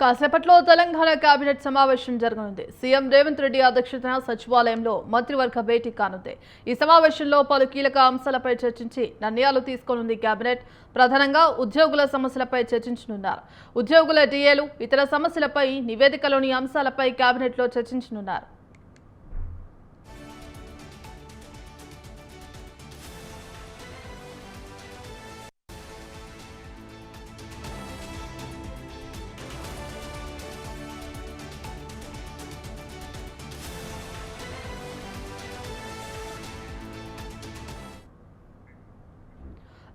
కాసేపట్లో తెలంగాణ కేబినెట్ సమావేశం జరగనుంది. సీఎం రేవంత్ రెడ్డి అధ్యక్షతన సచివాలయంలో మంత్రివర్గ భేటీ కానుంది. ఈ సమావేశంలో పలు కీలక అంశాలపై చర్చించి నిర్ణయాలు తీసుకోనుంది కేబినెట్. ప్రధానంగా ఉద్యోగుల సమస్యలపై చర్చించనున్నారు. ఉద్యోగుల డిఏలు, ఇతర సమస్యలపై నివేదికలోని అంశాలపై కేబినెట్లో చర్చించనున్నారు.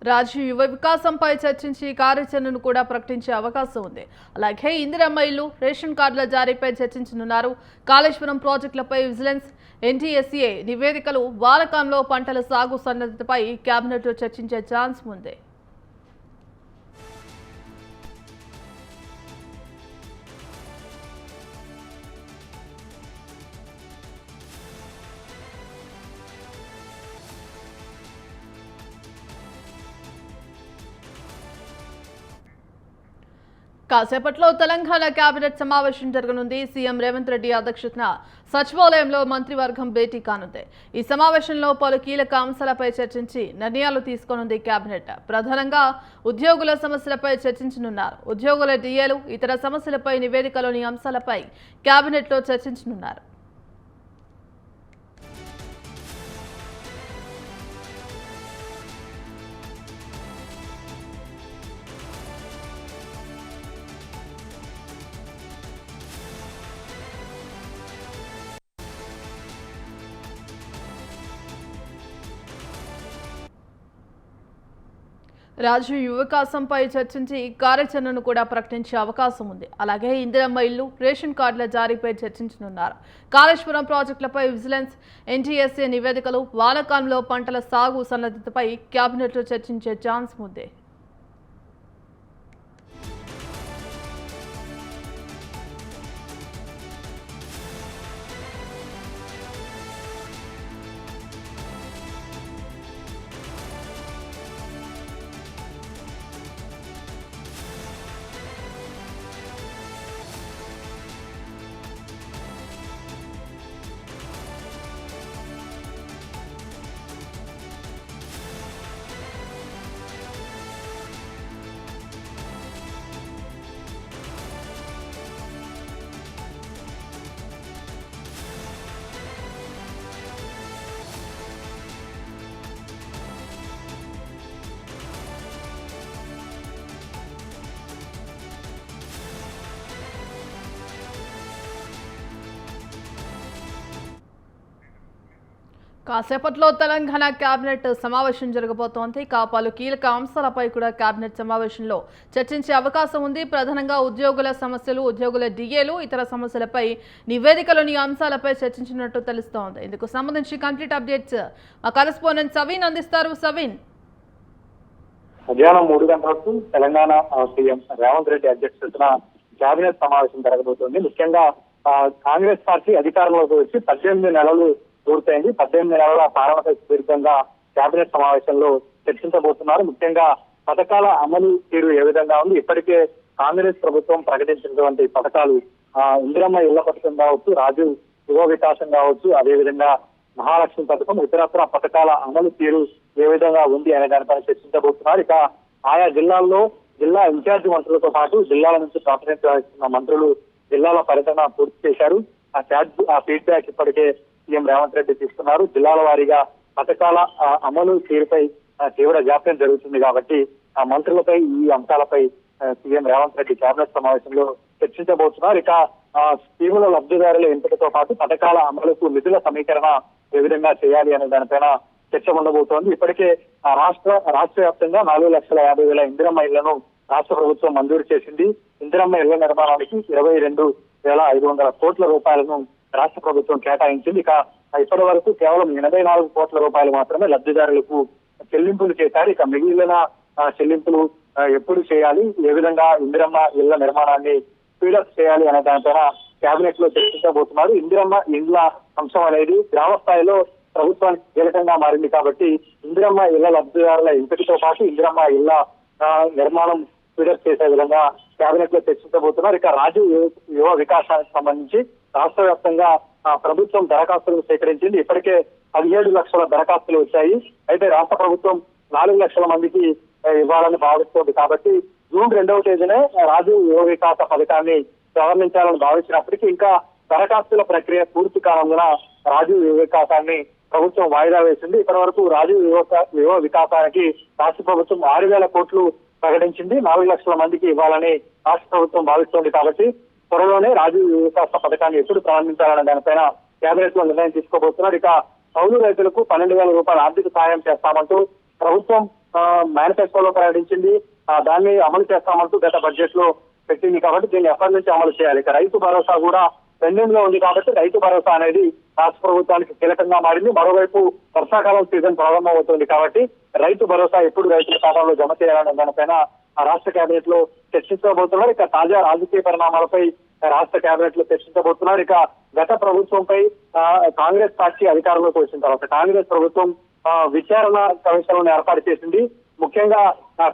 రాజు యువ వికాసంపై చర్చించి కార్యాచరణను కూడా ప్రకటించే అవకాశం ఉంది. అలాగే ఇందిరమ్మ ఇల్లు, రేషన్ కార్డుల జారీపై చర్చించనున్నారు. కాళేశ్వరం ప్రాజెక్టులపై విజిలెన్స్, ఎన్టీఎస్ఏ నివేదికలు, వానకాలంలో పంటల సాగు సన్నద్ధతపై కేబినెట్లో చర్చించే ఛాన్స్ ఉంది. కాసేపట్లో తెలంగాణ కేబినెట్ సమావేశం జరగనుంది. సీఎం రేవంత్ రెడ్డి అధ్యక్షతన సచివాలయంలో మంత్రివర్గం భేటీ కానుంది. ఈ సమావేశంలో పలు కీలక అంశాలపై చర్చించి నిర్ణయాలు తీసుకోనుంది కేబినెట్. ప్రధానంగా ఉద్యోగుల సమస్యలపై చర్చించనున్నారు. ఉద్యోగుల డిఏలు, ఇతర సమస్యలపై నివేదికలోని అంశాలపై కేబినెట్లో చర్చించనున్నారు. రాజు యువ వికాసంపై చర్చించి కార్యాచరణను కూడా ప్రకటించే అవకాశం ఉంది. అలాగే ఇందిరమ్మ ఇల్లు, రేషన్ కార్డుల జారీపై చర్చించనున్నారు. కాళేశ్వరం ప్రాజెక్టులపై విజిలెన్స్, ఎన్టీఎస్ఏ నివేదికలు, వానకాలంలో పంటల సాగు సన్నద్ధతపై కేబినెట్లో చర్చించే ఛాన్స్ ఉంది. కాసేపట్లో తెలంగాణ కేబినెట్ సమావేశం జరగబోతోంది. పలు కీలక అంశాలపై కూడా కేబినెట్ సమావేశంలో చర్చించే అవకాశం ఉంది. ప్రధానంగా ఉద్యోగుల సమస్యలు, ఉద్యోగుల డిఏలు, ఇతర సమస్యలపై నివేదికలోని అంశాలపై చర్చించినట్టు తెలుస్తోంది. ఇందుకు సంబంధించి కంప్లీట్ అప్డేట్స్ మా కరెస్పాండెంట్ సవీన్ అందిస్తారు. సవీన్, మధ్యాహ్నం 3 గంటలకు తెలంగాణ సీఎం రేవంత్ రెడ్డి అధ్యక్షతన కేబినెట్ సమావేశం జరగబోతోంది. ముఖ్యంగా కాంగ్రెస్ పార్టీ అధికారంలోకి వచ్చి 18 నెలలు పూర్తయింది. 18 నెలల పాలనపై సుదీర్ఘంగా కేబినెట్ సమావేశంలో చర్చించబోతున్నారు. ముఖ్యంగా పథకాల అమలు తీరు ఏ విధంగా ఉంది, ఇప్పటికే కాంగ్రెస్ ప్రభుత్వం ప్రకటించినటువంటి పథకాలు, ఇందిరమ్మ ఇళ్ల పథకం కావచ్చు, రాజు యువ వికాసం కావచ్చు, అదేవిధంగా మహాలక్ష్మి పథకం, ఇతరత్ర పథకాల అమలు తీరు ఏ విధంగా ఉంది అనే దానిపై చర్చించబోతున్నారు. ఇక ఆయా జిల్లాల్లో జిల్లా ఇన్ఛార్జి మంత్రులతో పాటు జిల్లాల నుంచి ప్రాతినిధ్యం మంత్రులు జిల్లాల పర్యటన పూర్తి చేశారు. ఆ ఫీడ్బ్యాక్ ఇప్పటికే సీఎం రేవంత్ రెడ్డి తీసుకున్నారు. జిల్లాల వారీగా పథకాల అమలు తీరుపై తీవ్ర జాప్యం జరుగుతుంది కాబట్టి ఆ మంత్రులపై ఈ అంశాలపై సీఎం రేవంత్ రెడ్డి కేబినెట్ సమావేశంలో చర్చించబోతున్నారు. ఇక స్కీముల లబ్ధిదారుల ఎంపికతో పాటు పథకాల అమలుకు నిధుల సమీకరణ ఏ విధంగా చేయాలి అనే దానిపైన చర్చ ఉండబోతోంది. ఇప్పటికే రాష్ట్ర వ్యాప్తంగా 4,50,000 ఇందిరమ్మ ఇళ్లను రాష్ట్ర ప్రభుత్వం మంజూరు చేసింది. ఇందిరమ్మ ఇళ్ల నిర్మాణానికి 22,500 కోట్ల రూపాయలను రాష్ట్ర ప్రభుత్వం కేటాయించింది. ఇక ఇప్పటి వరకు కేవలం 84 కోట్ల రూపాయలు మాత్రమే లబ్ధిదారులకు చెల్లింపులు చేశారు. ఇక మిగిలిన చెల్లింపులు ఎప్పుడు చేయాలి, ఏ విధంగా ఇందిరమ్మ ఇళ్ల నిర్మాణాన్ని స్పీడప్ చేయాలి అనే దానిపైన కేబినెట్ లో చర్చించబోతున్నారు. ఇందిరమ్మ ఇళ్ల అంశం అనేది గ్రామ స్థాయిలో ప్రభుత్వానికి కీలకంగా మారింది కాబట్టి ఇందిరమ్మ ఇళ్ల లబ్ధిదారుల ఎంపికతో పాటు ఇందిరమ్మ ఇళ్ల నిర్మాణం స్పీడప్ చేసే విధంగా కేబినెట్ లో చర్చించబోతున్నారు. ఇక రాజీవ్ యువ వికాసానికి సంబంధించి రాష్ట్ర వ్యాప్తంగా ప్రభుత్వం దరఖాస్తులను సేకరించింది. ఇప్పటికే 17 లక్షల దరఖాస్తులు వచ్చాయి. అయితే రాష్ట్ర ప్రభుత్వం 4 లక్షల మందికి ఇవ్వాలని భావిస్తోంది. కాబట్టి జూన్ 2వ తేదీనే రాజీవ్ యువ వికాస పథకాన్ని ప్రారంభించాలని భావించినప్పటికీ ఇంకా దరఖాస్తుల ప్రక్రియ పూర్తి కానందున రాజీవ్ యువ వికాసాన్ని ప్రభుత్వం వాయిదా వేసింది. ఇప్పటి వరకు రాజీవ్ యువ వికాసానికి రాష్ట్ర ప్రభుత్వం 6,000 కోట్లు ప్రకటించింది. 4 లక్షల మందికి ఇవ్వాలని రాష్ట్ర ప్రభుత్వం భావిస్తోంది. కాబట్టి త్వరలోనే రాజీవ్ యువ వికాస పథకాన్ని ఎప్పుడు ప్రారంభించాలనే దానిపైన కేబినెట్ లో నిర్ణయం తీసుకోబోతున్నారు. ఇక కౌలు రైతులకు 12,000 రూపాయల ఆర్థిక సహాయం చేస్తామంటూ ప్రభుత్వం మేనిఫెస్టోలో ప్రకటించింది. దాన్ని అమలు చేస్తామంటూ గత బడ్జెట్ లో పెట్టింది. కాబట్టి దీన్ని ఎప్పటి నుంచి అమలు చేయాలి. ఇక రైతు భరోసా కూడా పెండింగ్ లో ఉంది. కాబట్టి రైతు భరోసా అనేది రాష్ట్ర ప్రభుత్వానికి కీలకంగా మారింది. మరోవైపు వర్షాకాలం సీజన్ ప్రారంభమవుతుంది. కాబట్టి రైతు భరోసా ఎప్పుడు రైతుల ఖాతాలో జమ చేయాలనే దానిపైన ఆ రాష్ట్ర కేబినెట్ లో చర్చించబోతున్నారు. ఇక తాజా రాజకీయ పరిణామాలపై రాష్ట్ర కేబినెట్ లో చర్చించబోతున్నారు. ఇక గత ప్రభుత్వంపై కాంగ్రెస్ పార్టీ అధికారంలోకి వచ్చిన తర్వాత కాంగ్రెస్ ప్రభుత్వం విచారణ కమిషన్లను ఏర్పాటు చేసింది. ముఖ్యంగా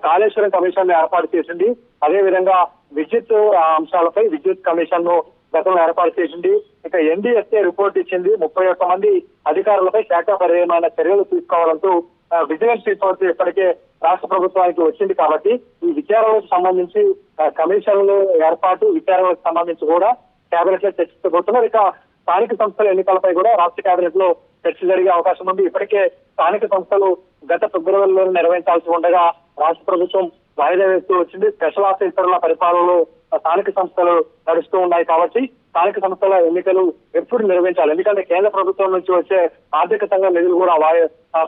కాళేశ్వరం కమిషన్ ను ఏర్పాటు చేసింది. అదేవిధంగా విద్యుత్ అంశాలపై విద్యుత్ కమిషన్ ను గతంలో ఏర్పాటు చేసింది. ఇక ఎన్డీఎస్ఏ రిపోర్ట్ ఇచ్చింది. 31 మంది అధికారులపై శాఖాపరమైన చర్యలు తీసుకోవాలంటూ విజిలెన్స్ రిపోర్ట్ ఇప్పటికే రాష్ట్ర ప్రభుత్వానికి వచ్చింది. కాబట్టి ఈ విచారణకు సంబంధించి కమిషన్లు ఏర్పాటు విచారణకు సంబంధించి కూడా కేబినెట్ లో చర్చించబోతున్నారు. ఇక స్థానిక సంస్థల ఎన్నికలపై కూడా రాష్ట్ర కేబినెట్ లో చర్చ జరిగే అవకాశం ఉంది. ఇప్పటికే స్థానిక సంస్థలు గత ఫిబ్రవరిలో నిర్వహించాల్సి ఉండగా రాష్ట్ర ప్రభుత్వం వాయిదా వేస్తూ వచ్చింది. స్పెషల్ ఆఫీసర్ల పరిపాలనలో స్థానిక సంస్థలు నడుస్తూ ఉన్నాయి. కాబట్టి స్థానిక సంస్థల ఎన్నికలు ఎప్పుడు నిర్వహించాలి? ఎందుకంటే కేంద్ర ప్రభుత్వం నుంచి వచ్చే ఆర్థిక సంఘ నిధులు కూడా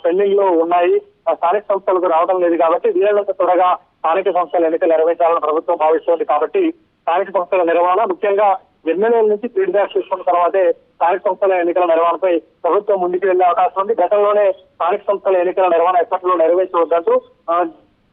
పెండింగ్ లో ఉన్నాయి. స్థానిక సంస్థలకు రావడం లేదు. కాబట్టి వీలైనంత త్వరగా స్థానిక సంస్థల ఎన్నికలు నిర్వహించాలని ప్రభుత్వం భావిస్తోంది. కాబట్టి స్థానిక సంస్థల నిర్వహణ ముఖ్యంగా ఎమ్మెల్యేల నుంచి ఫీడ్బ్యాక్ తీసుకున్న తర్వాతే స్థానిక సంస్థల ఎన్నికల నిర్వహణపై ప్రభుత్వం ముందుకు వెళ్లే అవకాశం ఉంది. గతంలోనే స్థానిక సంస్థల ఎన్నికల నిర్వహణ ఎప్పట్లో నెరవేర్చవద్దంటూ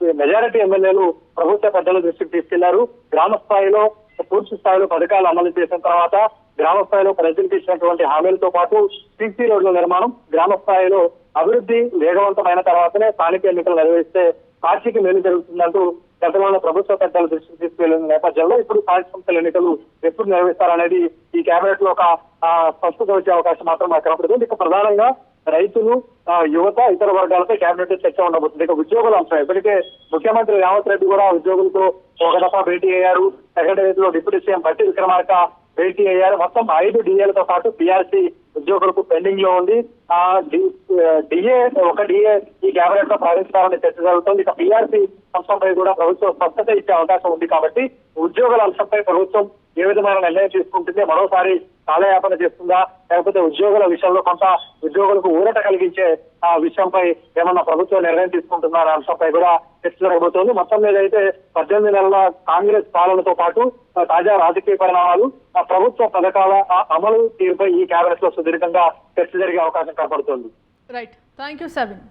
మెజారిటీ ఎమ్మెల్యేలు ప్రభుత్వ పెద్దల దృష్టికి తీసుకెళ్లారు. గ్రామ స్థాయిలో పూర్తి స్థాయిలో పథకాలు అమలు చేసిన తర్వాత గ్రామ స్థాయిలో ప్రజలకు ఇచ్చినటువంటి హామీలతో పాటు సీసీ రోడ్ల నిర్మాణం, గ్రామ స్థాయిలో అభివృద్ధి వేగవంతమైన తర్వాతనే స్థానిక ఎన్నికలు నిర్వహిస్తే పార్టీకి మేలు జరుగుతుందంటూ గతంలో ప్రభుత్వ పెద్దల దృష్టికి తీసుకెళ్లిన నేపథ్యంలో ఇప్పుడు స్థానిక సంస్థల ఎన్నికలు ఎప్పుడు నిర్వహిస్తారనేది ఈ కేబినెట్ లో ఒక స్పష్టత వచ్చే అవకాశం మాత్రం కనపడుతుంది. ఇక ప్రధానంగా రైతులు, యువత, ఇతర వర్గాలపై కేబినెట్ చర్చ ఉండబోతుంది. ఇక ఉద్యోగుల అంశం ఇప్పటికే ముఖ్యమంత్రి రేవంత్ రెడ్డి కూడా ఉద్యోగులతో ఒక దఫా భేటీ అయ్యారు. సెక్రటరియట్ లో డిప్యూటీ సీఎం బట్టి విక్రమార్క భేటీ అయ్యారు. మొత్తం 5 డిఏలతో పాటు పిఆర్సీ ఉద్యోగులకు పెండింగ్ లో ఉంది. ఒక డిఏ ఈ కేబినెట్ లో ప్రవేశించాలని చర్చ జరుగుతుంది. ఇక పిఆర్సీ అంశంపై కూడా ప్రభుత్వం స్పష్టత ఇచ్చే అవకాశం ఉంది. కాబట్టి ఉద్యోగుల అంశంపై ప్రభుత్వం ఏ విధమైన నిర్ణయం తీసుకుంటుంది, మరోసారి కాలయాపన చేస్తుందా, లేకపోతే ఉద్యోగుల విషయంలో కొంత ఉద్యోగులకు ఊరట కలిగించే ఆ విషయంపై ఏమన్నా ప్రభుత్వం నిర్ణయం తీసుకుంటుందా అనే అంశంపై కూడా చర్చ జరగబోతోంది. మొత్తం మీద అయితే 18 నెలల కాంగ్రెస్ పాలనతో పాటు తాజా రాజకీయ పరిణామాలు, ప్రభుత్వ పథకాల అమలు తీరుపై ఈ కేబినెట్ లో సుదీర్ఘంగా చర్చ జరిగే అవకాశం కనపడుతోంది. Right, thank you సవిన్.